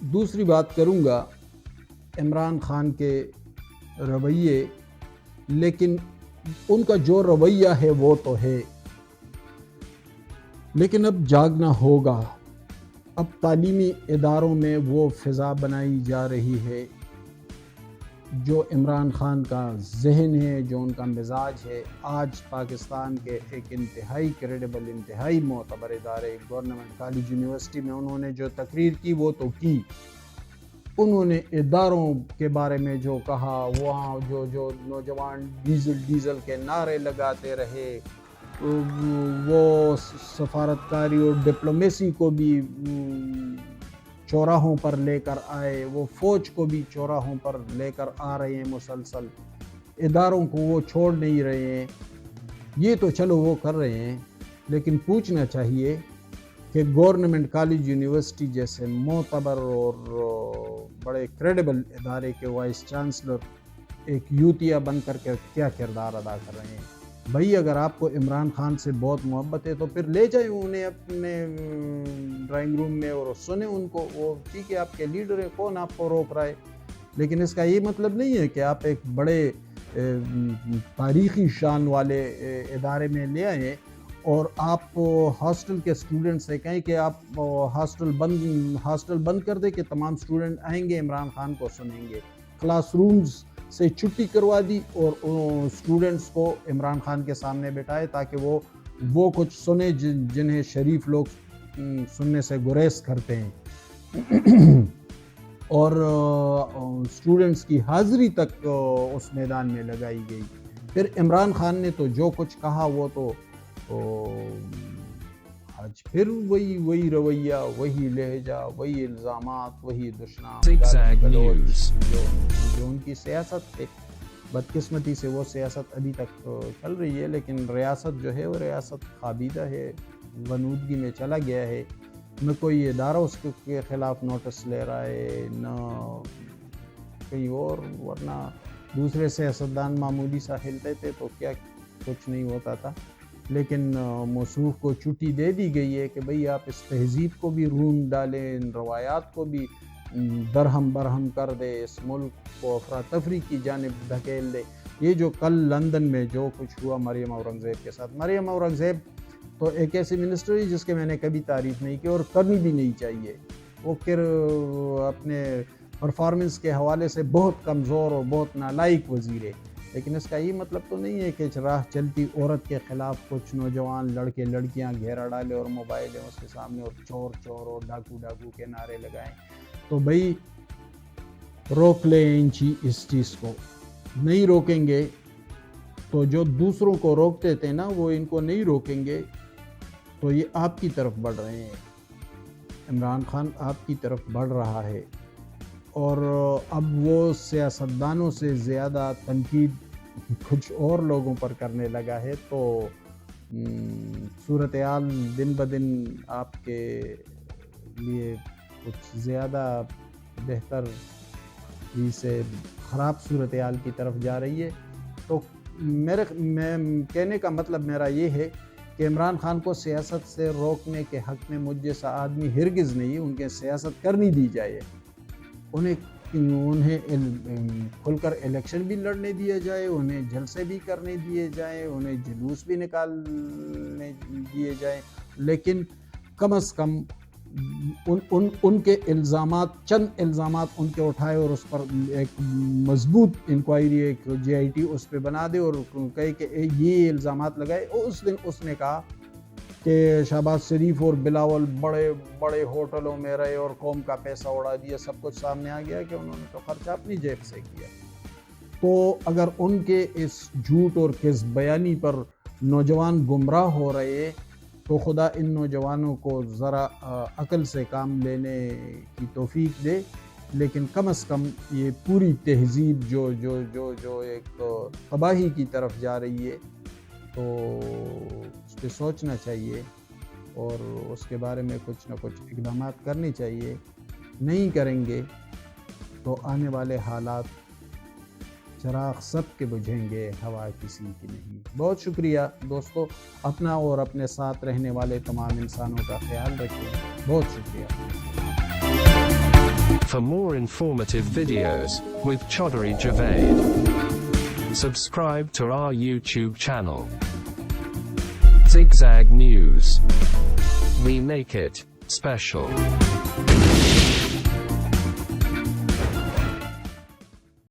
دوسری بات کروں گا عمران خان کے رویے، لیکن ان کا جو رویہ ہے وہ تو ہے، لیکن اب جاگنا ہوگا۔ اب تعلیمی اداروں میں وہ فضا بنائی جا رہی ہے جو عمران خان کا ذہن ہے، جو ان کا مزاج ہے۔ آج پاکستان کے ایک انتہائی کریڈیبل، انتہائی معتبر ادارے گورنمنٹ کالج یونیورسٹی میں انہوں نے جو تقریر کی وہ تو کی، انہوں نے اداروں کے بارے میں جو کہا، وہاں جو نوجوان ڈیزل کے نعرے لگاتے رہے، وہ سفارتکاری اور ڈپلومیسی کو بھی چوراہوں پر لے کر آئے، وہ فوج کو بھی چوراہوں پر لے کر آ رہے ہیں، مسلسل اداروں کو وہ چھوڑ نہیں رہے ہیں۔ یہ تو چلو وہ کر رہے ہیں، لیکن پوچھنا چاہیے کہ گورنمنٹ کالج یونیورسٹی جیسے معتبر اور بڑے کریڈیبل ادارے کے وائس چانسلر ایک یوتیا بن کر کے کیا کردار ادا کر رہے ہیں۔ بھائی اگر آپ کو عمران خان سے بہت محبت ہے تو پھر لے جائیں انہیں اپنے ڈرائنگ روم میں اور سنیں ان کو، وہ ٹھیک ہے آپ کے لیڈر ہیں، کون آپ کو روک رہا ہے؟ لیکن اس کا یہ مطلب نہیں ہے کہ آپ ایک بڑے تاریخی شان والے ادارے میں لے آئیں اور آپ ہاسٹل کے اسٹوڈنٹ سے کہیں کہ آپ ہاسٹل بند کر دیں کہ تمام اسٹوڈنٹ آئیں گے عمران خان کو سنیں گے۔ کلاس رومز سے چھٹی کروا دی اور اسٹوڈنٹس کو عمران خان کے سامنے بٹھائے تاکہ وہ کچھ سنیں جنہیں شریف لوگ سننے سے گریز کرتے ہیں، اور اسٹوڈنٹس کی حاضری تک اس میدان میں لگائی گئی۔ پھر عمران خان نے تو جو کچھ کہا وہ تو آج پھر وہی رویہ، وہی لہجہ، وہی الزامات، وہی دشنام جو ان کی سیاست ہے۔ بدقسمتی سے وہ سیاست ابھی تک چل رہی ہے، لیکن ریاست جو ہے وہ ریاست خوابیدہ ہے، غنودگی میں چلا گیا ہے۔ نہ کوئی ادارہ اس کے خلاف نوٹس لے رہا ہے، نہ کہیں اور، ورنہ دوسرے سیاستدان معمولی سا ہلتے تھے تو کیا کچھ نہیں ہوتا تھا۔ لیکن موصوف کو چھٹی دے دی گئی ہے کہ بھئی آپ اس تہذیب کو بھی رون ڈالیں، ان روایات کو بھی درہم برہم کر دے، اس ملک کو افراتفری کی جانب دھکیل دے۔ یہ جو کل لندن میں جو کچھ ہوا مریم اورنگزیب کے ساتھ، مریم اورنگزیب تو ایک ایسی منسٹر ہے جس کے میں نے کبھی تعریف نہیں کی اور کرنی بھی نہیں چاہیے۔ وہ پھر اپنے پرفارمنس کے حوالے سے بہت کمزور اور بہت نالائق وزیر ہے، لیکن اس کا یہ مطلب تو نہیں ہے کہ راہ چلتی عورت کے خلاف کچھ نوجوان لڑکے لڑکیاں گھیرا ڈالے اور موبائل اس کے سامنے اور چور چور اور ڈاکو ڈاکو کے نعرے لگائیں۔ تو بھئی روک لیں اس چیز کو، نہیں روکیں گے تو جو دوسروں کو روکتے تھے نا وہ ان کو نہیں روکیں گے، تو یہ آپ کی طرف بڑھ رہے ہیں۔ عمران خان آپ کی طرف بڑھ رہا ہے اور اب وہ سیاستدانوں سے زیادہ تنقید کچھ اور لوگوں پر کرنے لگا ہے، تو صورتحال دن بدن آپ کے لیے کچھ زیادہ بہتر ہی سے خراب صورتحال کی طرف جا رہی ہے۔ تو میں کہنے کا مطلب میرا یہ ہے کہ عمران خان کو سیاست سے روکنے کے حق میں مجھ جیسا آدمی ہرگز نہیں، ان کے سیاست کرنی دی جائے، انہیں کھل کر الیکشن بھی لڑنے دیا جائے، انہیں جلسے بھی کرنے دیے جائیں، انہیں جلوس بھی نکالنے دیے جائیں، لیکن کم از کم ان کے الزامات، چند الزامات ان کے اٹھائے اور اس پر ایک مضبوط انکوائری، ایک GIT اس پہ بنا دے اور کہے کہ یہ الزامات لگائے۔ اس دن اس نے کہا کہ شہباز شریف اور بلاول بڑے بڑے ہوٹلوں میں رہے اور قوم کا پیسہ اڑا دیا، سب کچھ سامنے آ گیا کہ انہوں نے تو خرچہ اپنی جیب سے کیا۔ تو اگر ان کے اس جھوٹ اور کذب بیانی پر نوجوان گمراہ ہو رہے تو خدا ان نوجوانوں کو ذرا عقل سے کام لینے کی توفیق دے، لیکن کم از کم یہ پوری تہذیب جو ایک تباہی کی طرف جا رہی ہے تو اس پہ سوچنا چاہیے اور اس کے بارے میں کچھ نہ کچھ اقدامات کرنے چاہیے۔ نہیں کریں گے تو آنے والے حالات چراغ سب کے بجھیں گے، ہوا کسی کی نہیں۔ بہت شکریہ دوستو، اپنا اور اپنے ساتھ رہنے والے تمام انسانوں کا خیال رکھیں۔ بہت شکریہ۔ for more informative videos with Chaudhary Javed. Subscribe to our YouTube channel. Zigzag News. We make it special.